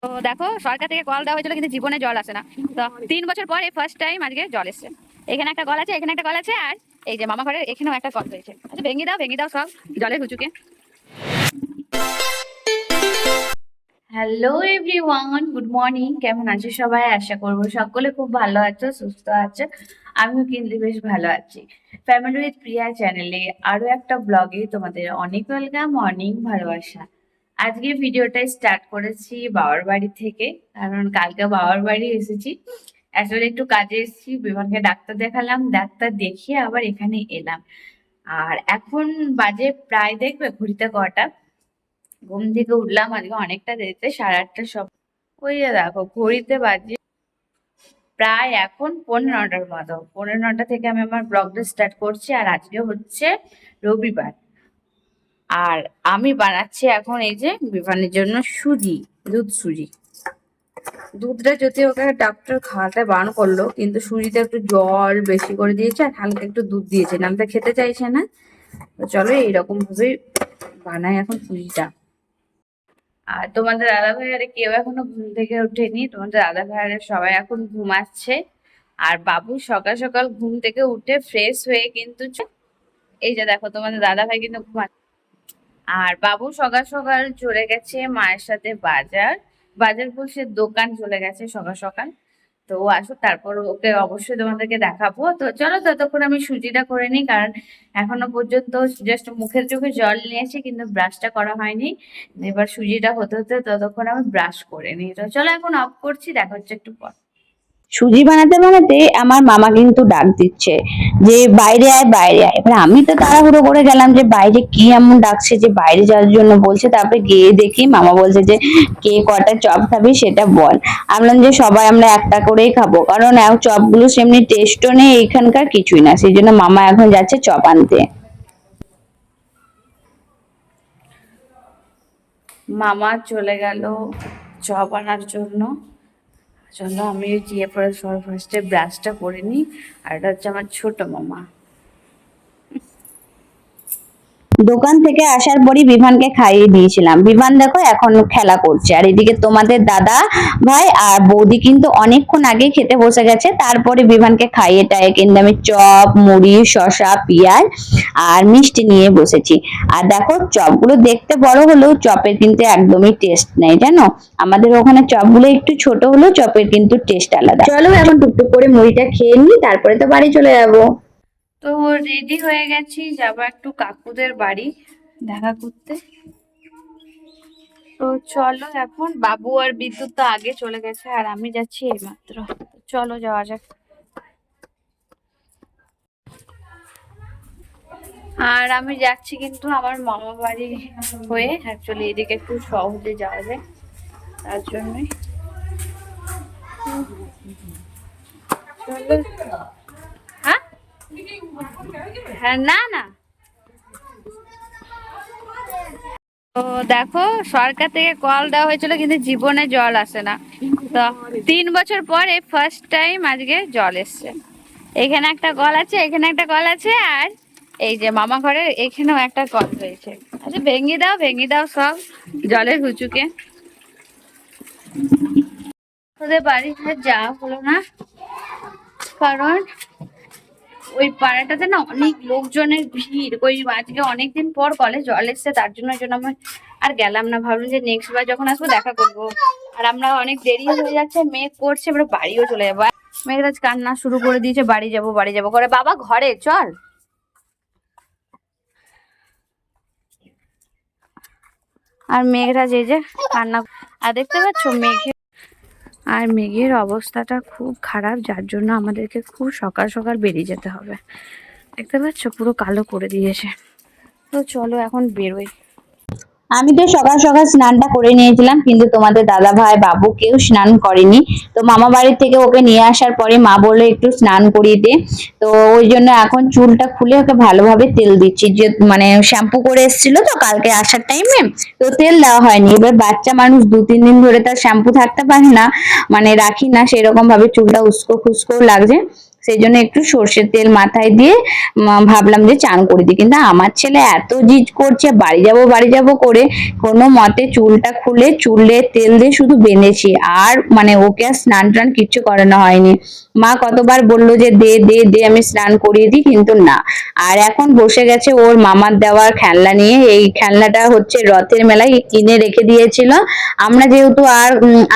তো দেখো, সরকার থেকে কল দেওয়া হয়েছিল কিন্তু জীবনে জল আসে না। তো 3 বছর পর এই ফার্স্ট টাইম আজকে জল এসছে। এখানে একটা কল আছে, এখানে একটা কল আছে, আর এই যে মামা ঘরের এখানেও একটা কল হয়েছে। আচ্ছা, ভেঙে দাও সব জলের হুচুকে। Hello everyone, good morning. কেমন আছো সবাই? আশা করবো সকলে খুব ভালো আছো, সুস্থ আছো। আমিও কিন্তু বেশ ভালো আছি। ফ্যামিলি উইথ প্রিয়া চ্যানেলে আরো একটা ব্লগে তোমাদের অনেক ওয়েলকাম, অনেক ভালোবাসা। আজকে ভিডিওটা স্টার্ট করেছি বাবার বাড়ি থেকে, কারণ কালকে বাবার বাড়ি এসেছি। আসলে একটু কাজে এসেছি, বিমানকে ডাক্তার দেখালাম, ডাক্তার দেখিয়ে আবার এখানে এলাম। আর এখন বাজে প্রায়, দেখবে ঘড়িতে কটা, ঘুম থেকে উঠলাম আজকে অনেকটা দেরিতে, 8:30 সব। ওই যে দেখো ঘড়িতে বাজে প্রায় এখন 9:15 মতো। 9:15 থেকে আমি আমার ব্লগটা স্টার্ট করছি। আর আজকে হচ্ছে রবিবার। আর আমি বানাচ্ছি এখন এই যে বিভানের জন্য সুজি, দুধ সুজি। দুধটা যদি ওকে ডাক্তার খাওয়াতে বারণ করলো, কিন্তু সুজিতে একটু জল বেশি করে দিয়েছে আর হালকা একটু দুধ দিয়েছে, নামটা খেতে চাইছে না। তো চলো এইরকম ভাবে বানাই এখন সুজিটা। আর তোমাদের দাদা ভাইয়ারে কেউ এখনো ঘুম থেকে ওঠেনি, তোমাদের দাদা ভাইয়ারে সবাই এখন ঘুমাচ্ছে। আর বাবু সকাল সকাল ঘুম থেকে উঠে ফ্রেশ হয়ে কিন্তু এই যে দেখো তোমাদের দাদা ভাই কিন্তু ঘুমাচ্ছে। আর বাবু সকাল সকাল চলে গেছে মায়ের সাথে বাজার। বাজার বলছে দোকান চলে গেছে সকাল সকাল। তো ও আসুক, তারপর ওকে অবশ্যই তোমাদেরকে দেখাবো। তো চলো ততক্ষণ আমি সুজিটা করে নিই, কারণ এখনো পর্যন্ত জাস্ট মুখের চোখে জল নিয়েছি, কিন্তু ব্রাশটা করা হয়নি। এবার সুজিটা হতে হতে ততক্ষণ আমি ব্রাশ করে নিই। তো চলো এখন অফ করছি, দেখা হচ্ছে একটু পর। সুজি বানাতে বানাতে আমার মামা কিন্তু ডাক দিচ্ছে যে বাইরে আয় বাইরে আয়। এবার আমি তো তাড়াহুড়ো করে গেলাম যে বাইরে কি এমন ডাকছে যে বাইরে যাওয়ার জন্য বলছে। তারপরে গিয়ে দেখি মামা বলছে যে কে কটা চপ খাবি সেটা বল। আমি যে সবাই আমরা একটা করেই খাবো, কারণ চপগুলো সেমনি টেস্টও নেই এখানকার, কিছুই না। সেই জন্য মামা এখন যাচ্ছে চপ আনতে। মামা চলে গেল চপ আনার জন্য। চলো আমি গিয়ে পরে ফার্স্টে ব্রাশটা করে নিই। আর এটা হচ্ছে আমার ছোট মামা। দোকান থেকে আসার পরই বিভানকে খাইয়ে দিয়েছিলাম। বিভান দেখো এখন খেলা করছে, আর এদিকে তোমাদের দাদা ভাই আর বৌদি কিন্তু অনেকক্ষণ আগে খেতে বসে গেছে। তারপরে বিভানকে খাইয়ে টাইয়ে কিন্তু আমি চপ, মুড়ি, শসা, পেঁয়াজ আর মিষ্টি নিয়ে বসেছি। আর দেখো চপগুলো দেখতে বড় হলেও চপের কিন্তু একদমই টেস্ট নেই, জানো। আমাদের ওখানে চপগুলো একটু ছোট হলেও চপের কিন্তু টেস্ট আলাদা। চলো এখন টুকটুক করে মুড়িটা খেয়ে নিই, তারপরে তো বাড়ি চলে যাবো। তো রেডি হয়ে গেছি, যাবো একটু কাকুদের বাড়ি দেখা করতে। তো চলো, এখন বাবু আর বিদ্যুৎ তো আগে চলে গেছে, আর আমি যাচ্ছি এইমাত্র। চলো যাওয়া যাক। আর আমি যাচ্ছি কিন্তু আমার মামা বাড়ি হয়ে, অ্যাকচুয়ালি এদিকে একটু সহজে যাওয়া যায়, তার জন্যই। হ্যাঁ হ্যাঁ, না না। তো দেখো, সরকার থেকে কল দেওয়া হয়েছিল কিন্তু জীবনে জল আসে না। তো 3 বছর পর এই ফার্স্ট টাইম আজকে জল এসছে। এখানে একটা কল আছে, এখানে একটা কল আছে, আর এই যে মামা ঘরের এখানেও একটা কল হয়েছে। আচ্ছা, ভেঙে দাও সব জলের হুচুকে। তোদের বাড়িতে যাওয়া হলো না, কারণ ওই পাড়াটাতে না অনেক লোকজনের ভিড়। ওই আজকে অনেকদিন পর কলে জল এসছে, তার জন্য আমি আর গেলাম না। ভাবলাম যে নেক্সট বার যখন আসবো দেখা করবো। আর আমরা অনেক দেরি হয়ে যাচ্ছে, মেঘ করছে, আমরা বাড়িও চলে যাবো। মেঘরাজ কান্না শুরু করে দিয়েছে, বাড়ি যাবো করে। বাবা ঘরে চল। আর মেঘরাজ এই যে কান্না। আর দেখতে পাচ্ছ মেঘের অবস্থাটা খুব খারাপ, যার জন্য আমাদেরকে খুব সকাল সকাল বেরিয়ে যেতে হবে। দেখতে পাচ্ছ পুরো কালো করে দিয়েছে। তো চলো এখন বেরোই। আমি তো সকাল সকাল স্নানটা করে নিয়েছিলাম, কিন্তু তোমাদের দাদা ভাই বাবু কেউ স্নান করেনি। তো মামা বাড়ি থেকে ওকে নিয়ে আসার পরে মা বললো একটু স্নান করিয়ে দে। তো ওই জন্য এখন চুলটা খুলে ওকে ভালোভাবে তেল দিচ্ছি। যে মানে শ্যাম্পু করে এসেছিল তো কালকে আসার টাইমে, তো তেল দেওয়া হয়নি। এবার বাচ্চা মানুষ 2-3 দিন ধরে তার শ্যাম্পু থাকতে পারে না, মানে রাখি না সেরকম ভাবে, চুলটা উস্কো খুস্কো লাগছে। সেই জন্য একটু সর্ষের তেল মাথায় দিয়ে ভাবলাম যে চান করে দিই। কিন্তু আমার ছেলে এত জিদ করছে বাড়ি যাব করে কোনো মতে চুলটা খুলে চুলে তেল দিয়ে শুধু বেঁধেছি, আর মানে ওকে আর স্নান টান কিচ্ছু করানো হয়নি। মা কতবার বললো যে দে দে দে আমি স্নান করিয়ে দিই, কিন্তু না। আর এখন বসে গেছে ওর মামার দেওয়ার খেলনা নিয়ে। এই খেলনাটা হচ্ছে রথের মেলায় কিনে রেখে দিয়েছিল। আমরা যেহেতু আর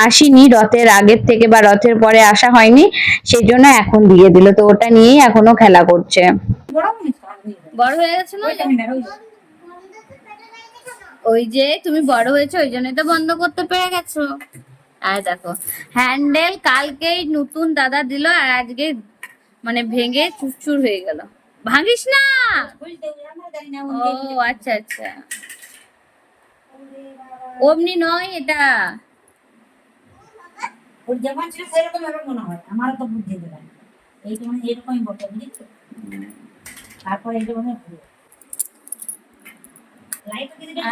আসিনি রথের আগের থেকে বা রথের পরে আসা হয়নি, সেই জন্য এখন দিয়ে দিল, তো ওটা নিয়েই এখনো খেলা করছে। বড় হয়ে গেছে না? ওই যে তুমি বড় হয়েছে ওই জন্যই তো বন্ধ করতে পেরে গেছো। আর দেখো হ্যান্ডেল কালকেই নতুন দাদা দিল, আর আজকে মানে ভেঙে চুরচুর হয়ে গেল। ভাঙিস না। ও আচ্ছা আচ্ছা, অমনি নয় এটা। ওর যেমন ছিল সেরকম এবার মনে হয়, আমারও তো বুদ্ধি দিলাম এইটা মানে এরকমই বটে, বুঝলি? তারপর এইটা মানে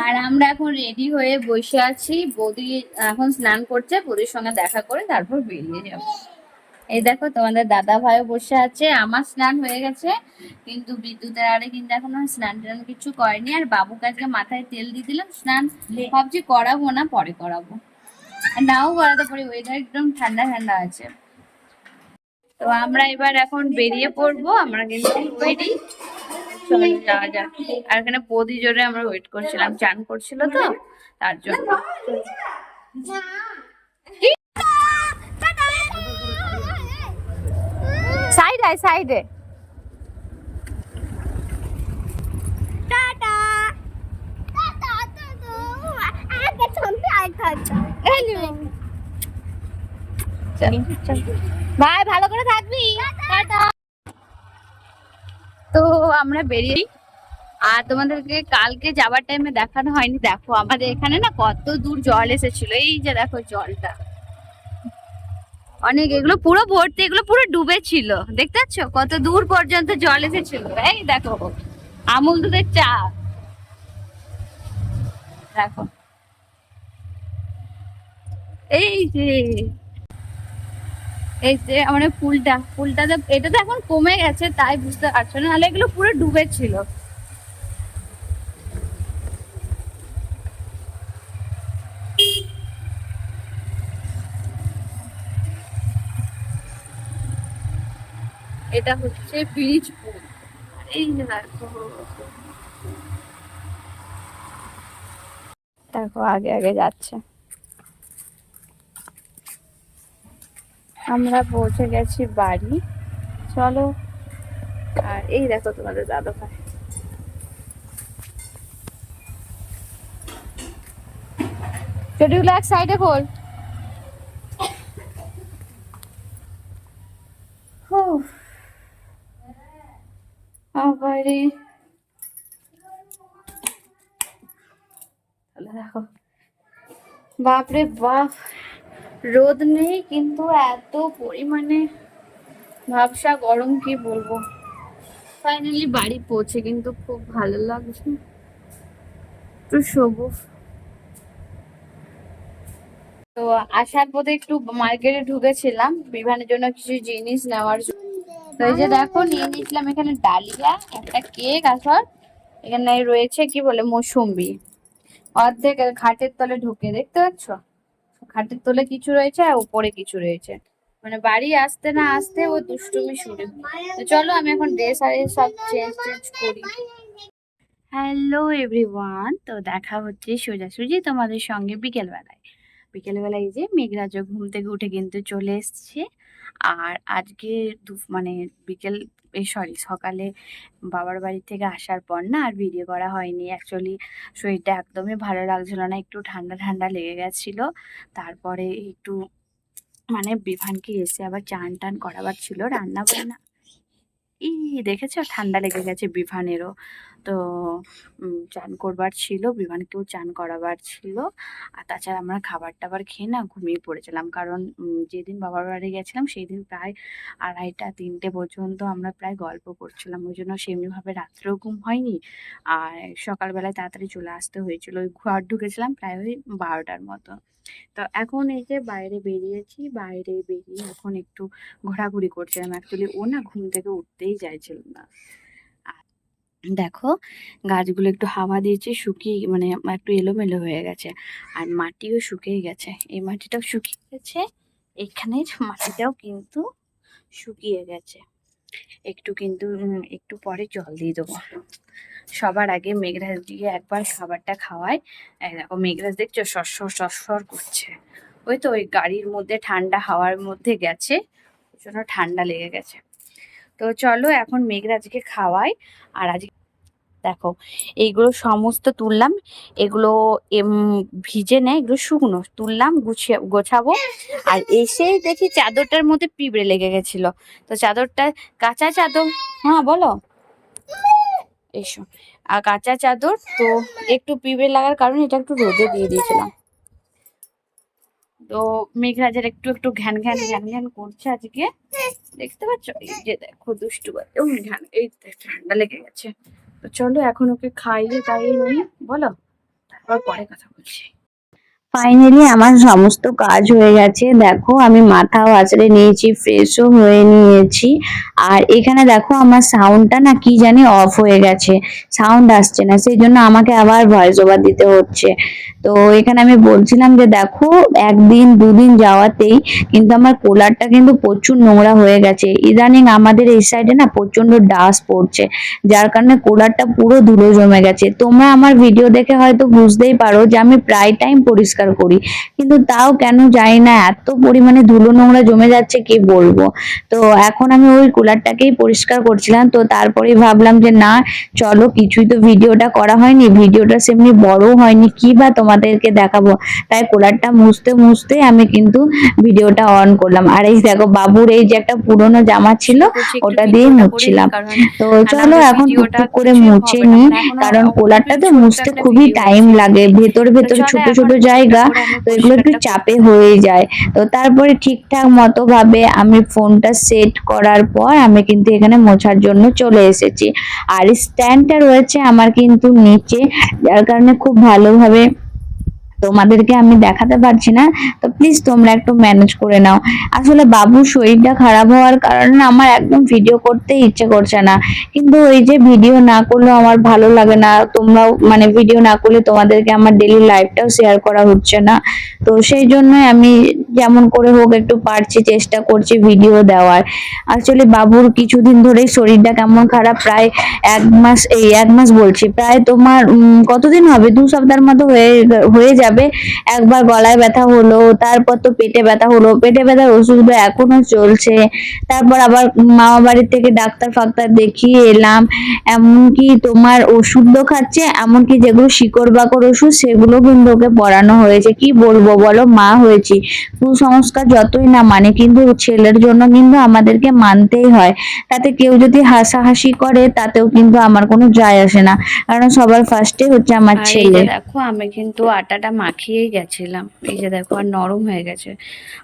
আর আমরা এখন রেডি হয়ে বসে আছি, বৌদি এখন স্নান করছে, বৌদির সঙ্গে দেখা করে তারপর বেরিয়ে যাব। এই দেখো তোমাদের দাদা ভাইও বসে আছে, আমার স্নান হয়ে গেছে কিন্তু বিদ্যুতের আরে কিন্তু এখনো স্নান টান কিছু করেনি। আর বাবুকে আজকে মাথায় তেল দিয়ে দিলাম, স্নান ভাবছি করাবো না, পরে করাবো। আর নাও করাতে পারি, ওয়েদার একদম ঠান্ডা ঠান্ডা আছে। তো আমরা এবার এখন বেরিয়ে পড়বো, আমরা কিন্তু রেডি, চলে যাওয়া যাক। আর এখানে বৌদি জোরে আমরা ওয়েট করছিলাম, চান করছিল তো তার জন্য। সাইডে সাইডে ভাই ভালো করে থাকবি। তো আমরা বেরিয়ে, আর তোমাদেরকে কালকে যাবার টাইমে দেখানো হয়নি, দেখো আমাদের এখানে না কত দূর জল এসেছিল। এই যে দেখো জলটা অনেক, এগুলো পুরো ভর্তি, এগুলো পুরো ডুবে ছিল, দেখতে পাচ্ছ কত দূর পর্যন্ত জল এসেছিল। এই দেখো আমুল দুধের চা, দেখো এই যে, এই যে আমাদের ফুলটা এটা তো এখন কমে গেছে তাই বুঝতে পারছো না, নাহলে এগুলো পুরো ডুবে ছিল। এটা হচ্ছে ব্রিজ পুল, এই যে দেখো, দেখো আগে আগে যাচ্ছে। আমরা পৌঁছে গেছি বাড়ি, চলো। আর এই দেখো তোমাদের দাদা ভাই, চটিগুলো এক সাইডে খোল। আবারে দেখো, বাপরে বাপ, রোদ নেই কিন্তু এত পরিমাণে ভাবসা গরম, কি বলবো। ফাইনালি বাড়ি পৌঁছে কিন্তু খুব ভালো লাগছে, একটু শোবো। তো আসার পথে একটু মার্কেটে ঢুকেছিলাম বিভানের জন্য কিছু জিনিস নেওয়ার জন্য। তো এই যে দেখো নিয়ে নিয়েছিলাম এখানে ডালিয়া, একটা কেক, আসর এখানে রয়েছে কি বলে মৌসুম্বি, অর্ধেক খাটের তলে ঢুকে, দেখতে পাচ্ছ খাটের তলে কিছু রয়েছে আর উপরে কিছু রয়েছে, মানে বাড়ি আসতে না আসতে ও দুষ্টুমি শুরু। তো চলো আমি এখন ড্রেস আর সব চেঞ্জ করি। হ্যালো এভরিওয়ান, তো দেখা হচ্ছে সোজাসুজি তোমাদের সঙ্গে বিকেলবেলায় এই যে মেঘরাজ ঘুম থেকে উঠে কিন্তু চলে এসছে। আর আজকে মানে বিকেল সরি সকালে বাবার বাড়ি থেকে আসার পর না আর ভিডিও করা হয়নি। অ্যাকচুয়ালি শরীরটা একদমই ভালো লাগছিল না, একটু ঠান্ডা ঠান্ডা লেগে গেছিল। তারপরে একটু মানে বিভানকে এসে আবার চান টান করাবার ছিল, রান্না বান্না এই দেখেছো ঠান্ডা লেগে গেছে বিভানেরও। তো চান করবার ছিল, বিভানকেও চান করাবার ছিল। আর তাছাড়া আমরা খাবার টাবার খেয়ে না ঘুমিয়ে পড়েছিলাম, কারণ যেদিন বাবার বাড়ি গেছিলাম সেই দিন প্রায় 2:30-3টে পর্যন্ত আমরা প্রায় গল্প করছিলাম, ওই জন্য সেমনিভাবে রাত্রেও ঘুম হয়নি। আর সকালবেলায় তাড়াতাড়ি চলে আসতে হয়েছিল, ওই ঘর ঢুকেছিলাম প্রায় ওই 12টার মতো। তো এখন এই যে বাইরে বেরিয়েছি, বাইরে বেরিয়ে এখন একটু ঘোরাঘুরি করছিলাম। অ্যাকচুয়ালি ও না ঘুম থেকে উঠতেই চাইছিল না। আর দেখো গাছগুলো একটু হাওয়া দিয়েছে, শুকিয়ে মানে একটু এলোমেলো হয়ে গেছে, আর মাটিও শুকিয়ে গেছে। এই মাটিটাও শুকিয়ে গেছে, এখানের মাটিটাও কিন্তু শুকিয়ে গেছে। একটু কিন্তু একটু পরে জল দিয়ে দেবো। সবার আগে মেঘরাজ দিয়ে একবার খাবারটা খাওয়াই। এই দেখো মেঘরাজ দেখছো সরসর সরসর করছে। ওই তো ওই গাড়ির মধ্যে ঠান্ডা হাওয়ার মধ্যে গেছে, ওই জন্য ঠান্ডা লেগে গেছে। তো চলো এখন মেঘরাজকে খাওয়াই। আর আজকে দেখো এইগুলো সমস্ত তুললাম, এগুলো ভিজে নেয়, এগুলো শুকনো তুললাম, গুছিয়ে গোছাবো। আর এসেই দেখি চাদরটার মধ্যে পিঁপড়ে লেগে গেছিল। তো চাদরটা কাঁচা চাদর, হ্যাঁ বলো, এসো, আর কাঁচা চাদর তো একটু পিঁপড়ে লাগার কারণে এটা একটু রোদে দিয়ে দিয়েছিলাম। তো মেঘরাজের একটু একটু ঘ্যান ঘ্যান ঘ্যান ঘ্যান করছে আজকে, দেখতে পাচ্ছ? এই যে দেখো দুষ্টু ঘ্যান, এই ঠান্ডা লেগে গেছে। তো চলো এখন ওকে খাইয়ে দাইয়ে নিই, বলো, তারপর পরে কথা বলছি। ফাইনালি আমার সমস্ত কাজ হয়ে গেছে। দেখো আমি মাথাও আঁচড়ে নিয়েছি, ফ্রেশও হয়ে নিয়েছি। আর এখানে দেখো আমার সাউন্ডটা না কি জানি অফ হয়ে গেছে, সাউন্ড আসছে না, সেই জন্য আমাকে আবার ভয়েস ওভার দিতে হচ্ছে। তো এখানে আমি বলছিলাম যে দেখো একদিন দুদিন যাওয়াতেই কিন্তু আমার কোলারটা কিন্তু প্রচুর নোংরা হয়ে গেছে। ইদানিং আমাদের এই সাইডে না প্রচন্ড ডাস্ট পড়ছে, যার কারণে কোলারটা পুরো ধুলো জমে গেছে। তোমরা আমার ভিডিও দেখে হয়তো বুঝতেই পারো যে আমি প্রায় টাইম পরিষ্কার করি, কিন্তু তাও কেন জানি না এত পরিমাণে ধুলো নোংরা জমে যাচ্ছে কি বলবো। তো এখন আমি ওই কুলারটাকেই পরিষ্কার করছিলাম। তো তারপরে ভাবলাম যে না চলো, কিছুই তো ভিডিওটা করা হয়নি, ভিডিওটা সেমনি বড় হয়নি, কি বা তোমাদেরকে দেখাবো। তাই কুলারটা মুছতে মুছতে আমি কিন্তু ভিডিওটা অন করলাম। আর এই দেখো বাবুর এই যে একটা পুরোনো জামা ছিল বলছি একটু ওটা দিয়ে ভিডিওটা করে নিই, মুছছিলাম। কারণ তো না চলো হলে এখন ভিডিওটা টুকটুক করে কিছুই মুছে হবে না, নিই, মানে এখনো কারণ খুবই কোলারটাতে ছোট্ট মুছতে একটা খুবই ভিডিও টাইম হচ্ছে লাগে, এমনি। ভেতরে তো ভেতরে চলো ছোট ছোট এখন একটা জায়গা, করে আমি তো এগুলো একটু পরিষ্কারটা চাপে করতে হয়ে থাকি। যায়। তো তারপরে ঠিকঠাক মতো ভাবে আমি ফোনটা সেট করার পর আমি কিন্তু এখানে মোছার জন্য চলে এসেছি। আর স্ট্যান্ডটা রয়েছে আমার কিন্তু নিচে, যার কারণে খুব ভালোভাবে তোমাদেরকে আমি দেখাতে পারছি না। তো প্লিজ তোমরা একটু ম্যানেজ করে নাও। আসলে বাবুর শরীরটা খারাপ হওয়ার কারণে আমার একদম ভিডিও করতে ইচ্ছে করছে না, কিন্তু ওই যে ভিডিও না করলেও আমার ভালো লাগে না। তোমরাও মানে ভিডিও না করলে তোমাদেরকে আমার ডেইলি লাইফটাও শেয়ার করা হচ্ছে না। তো সেই জন্যই আমি যেমন করে হোক একটু পারছি, চেষ্টা করছি ভিডিও দেওয়ার। অ্যাকচুয়ালি বাবুর কিছুদিন ধরেই শরীরটা কেমন খারাপ, প্রায় এক মাস বলছি, প্রায় তোমার কতদিন হবে, 2 সপ্তাহের মতো হয়ে হয়ে যাবে। একবার গলায় ব্যথা হলো, তারপর তো পেটে ব্যথা হলো, পেটে ব্যথার ওষুধ এখনো চলছে। তারপর আবার মামা বাড়ির থেকে ডাক্তার ফাক্তার দেখিয়ে এলাম, এমনকি তোমার ওষুধও খাচ্ছে, এমনকি যেগুলো শিকড় বাকড় ওষুধ সেগুলো কিন্তু ওকে পড়ানো হয়েছে। কি বলবো বলো, মা হয়েছি, কুসংস্কার যতই না মানে কিন্তু ছেলের জন্য কিন্তু আমাদেরকে মানতেই হয়। তাতে কেউ যদি হাসাহাসি করে তাতেও কিন্তু আমার কোনো যায় আসে না, কারণ সবার ফার্স্টে হচ্ছে আমার আর এই ছেলে। যে দেখো আমি কিন্তু আটাটা মাখিয়েই গেছিলাম, এই যে দেখো আর নরম হয়ে গেছে।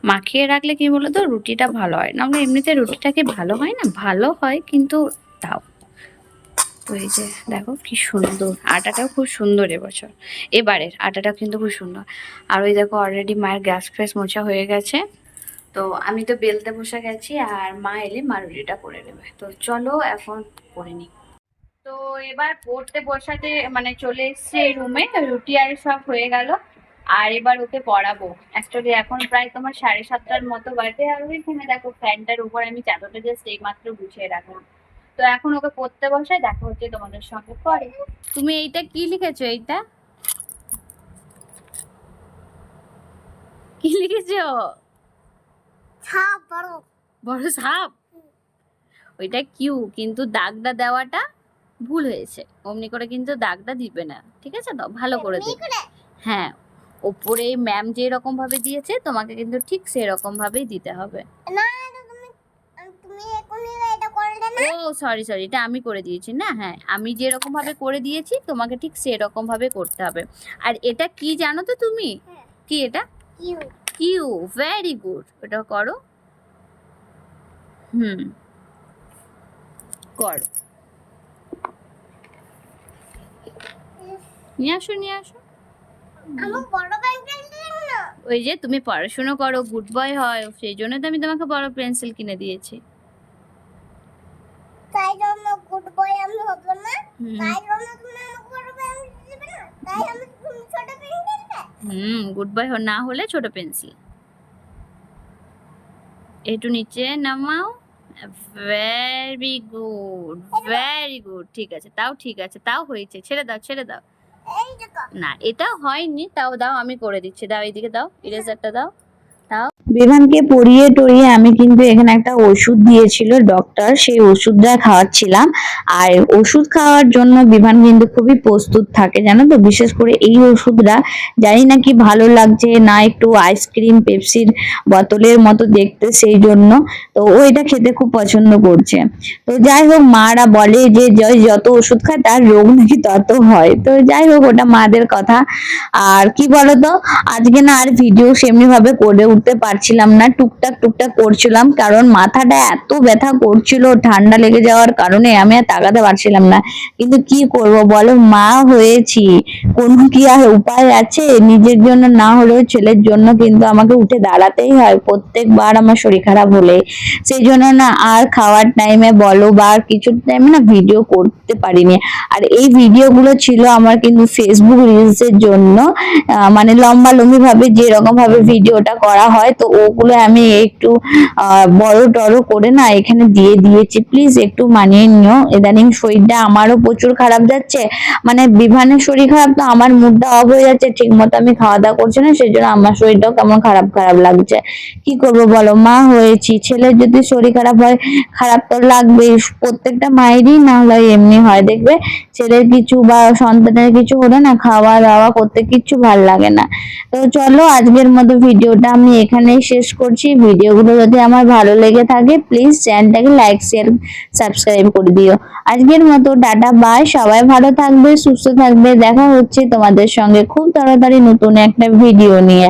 মাখিয়ে রাখলে কি বলতো রুটিটা ভালো হয় না, আমরা এমনিতে রুটিটা কি ভালো হয় না, ভালো হয় কিন্তু তাও। তো এই যে দেখো কি সুন্দর, আটাটাও খুব সুন্দর এবছর, এবারের আটাটা কিন্তু খুব সুন্দর। আর ওই দেখো অলরেডি মায়ের গ্যাস ফ্যাস মোছা হয়ে গেছে। তো আমি তো বেলতে বসে গেছি, আর মা এলে মা রুটিটা করে দেবে। তো চলো এখন করে নিই। তো এবার পড়তে বসাতে মানে চলে এসছে রুমে, রুটি আর সব হয়ে গেল। আর এবার ওকে পড়াবো। অ্যাকচুয়ালি এখন প্রায় তোমার 7:30টার মতো বাজে, আর ওইখানে দেখো ফ্যানটার উপর আমি চাদরটা জাস্ট এই মাত্র গুছিয়ে রাখলাম। তো এখন ওকে পড়তে বসায়, দেখা হচ্ছে তোমাদের সঙ্গে পরে। তুমি এইটা কি লিখেছো, এইটা কি লিখেছো? সাপ বড় বড় সাপ? ওইটা কিউ, কিন্তু দাগটা দেওয়াটা ভুল হয়েছে, অমনি করে কিন্তু দাগটা দিবে না, ঠিক আছে? তো ভালো করে দেবে। হ্যাঁ, ওপরে ম্যাম যে রকম ভাবে দিয়েছে তোমাকে কিন্তু ঠিক সেরকম ভাবেই দিতে হবে। না তুমি তুমি এখনই এটা করলে না। ও সরি সরি, এটা আমি করে দিয়েছি না, হ্যাঁ আমি যেরকম ভাবে করে দিয়েছি তোমাকে ঠিক সেরকম ভাবে করতে হবে। আর এটা কি জানো তো তুমি? কি এটা? কিউ কিউ, ভেরি গুড, ওটা করো। হুম, করো, নিয়ে আসো নিয়ে আসো। আমার বড় পেন্সিল দিন না। ওই যে তুমি পড়াশোনা করো, গুড বয় হয়, সেই জন্য তো আমি তোমাকে বড় পেন্সিল কিনে দিয়েছি। তাই জন্য গুড বয় আমি হব না, হুম। তাই জন্য তুমি আমাকে বড় পেন্সিল দিবে না, তাই আমি তুমি ছোট পেন্সিল দিবে। গুড বয় না হলে ছোট পেন্সিল। একটু নিচে নামাও। Very good, very good. ঠিক আছে, তাও ঠিক আছে, তাও হয়েছে। ছেড়ে দাও, ছেড়ে দাও। এই দেখো না, এটা হয়নি, তাও দাও, আমি করে দিচ্ছি। দাও, এইদিকে দাও, ইরেজারটা দাও। বিভানকে পরিয়ে টরিয়ে আমি কিন্তু এখানে একটা ওষুধ দিয়েছিল ডক্টর, সেই ওষুধটা খাওয়াচ্ছিলাম। আর ওষুধ খাওয়ার জন্য বিভান কিন্তু খুবই প্রস্তুত থাকে, জানো তো। বিশেষ করে এই ওষুধটা জানি না কি ভালো লাগছে না, একটু আইসক্রিম পেপসির বোতলের মতো দেখতে, সেই জন্য তো ওইটা খেতে খুব পছন্দ করছে। তো যাই হোক, মারা বলে যে যত ওষুধ খায় তার রোগ নাকি তত হয়। তো যাই হোক, ওটা মাদের কথা। আর কি বলতো, আজকে না আর ভিডিও সেমনি ভাবে করে উঠতে পারছিলাম না, টুকটাক টুকটাক করছিলাম, কারণ মাথাটা এত ব্যথা করছিল ঠান্ডা লেগে যাওয়ার কারণে আমি আর তাকাতে পারছিলাম না। কিন্তু কি করব বলো, মা হয়েছি, কোনো কি আর উপায় আছে? নিজের জন্য না হলেও ছেলের জন্য কিন্তু আমাকে উঠে দাঁড়াতেই হয় প্রত্যেকবার আমার শরীর খারাপ হলে। সেই জন্য না আর খাওয়ার টাইমে বলো বা আর কিছু টাইমে না ভিডিও করতে পারিনি। আর এই ভিডিওগুলো ছিল আমার কিন্তু ফেসবুক রিলসের জন্য, মানে লম্বা লম্বি ভাবে যেরকম ভাবে ভিডিওটা করা হয়, তো ওগুলো আমি একটু বড় টড় করে না এখানে দিয়ে দিয়েছি। প্লিজ একটু মানিয়ে নিও। ইদানিং শরীরটা আমারও প্রচুর খারাপ যাচ্ছে, মানে বিভানের শরীর খারাপ, তো আমার মুডটা অফ হয়ে যাচ্ছে, ঠিক মতো আমি খাওয়া দাওয়া করছি না, সেই জন্য আমার শরীরটাও কেমন খারাপ খারাপ লাগছে। কি করবো বলো, মা হয়েছি, ছেলের যদি শরীর খারাপ হয় খারাপ তো লাগবেই, প্রত্যেকটা মায়েরই না হলে এমনি হয়। দেখবে ছেলের কিছু বা সন্তানের কিছু হলে না খাওয়া দাওয়া করতে কিচ্ছু ভালো লাগে না। তো চলো, আজকের মতো ভিডিওটা আমি এখানেই শেষ করছি। ভিডিওগুলো যদি আমার ভালো লেগে থাকে প্লিজ চ্যানেলটাকে লাইক শেয়ার সাবস্ক্রাইব করে দিও। আজকের মতো টাটা বাই, সবাই ভালো থাকবে, সুস্থ থাকবে। দেখা হচ্ছে তোমাদের সঙ্গে খুব তাড়াতাড়ি নতুন একটা ভিডিও নিয়ে।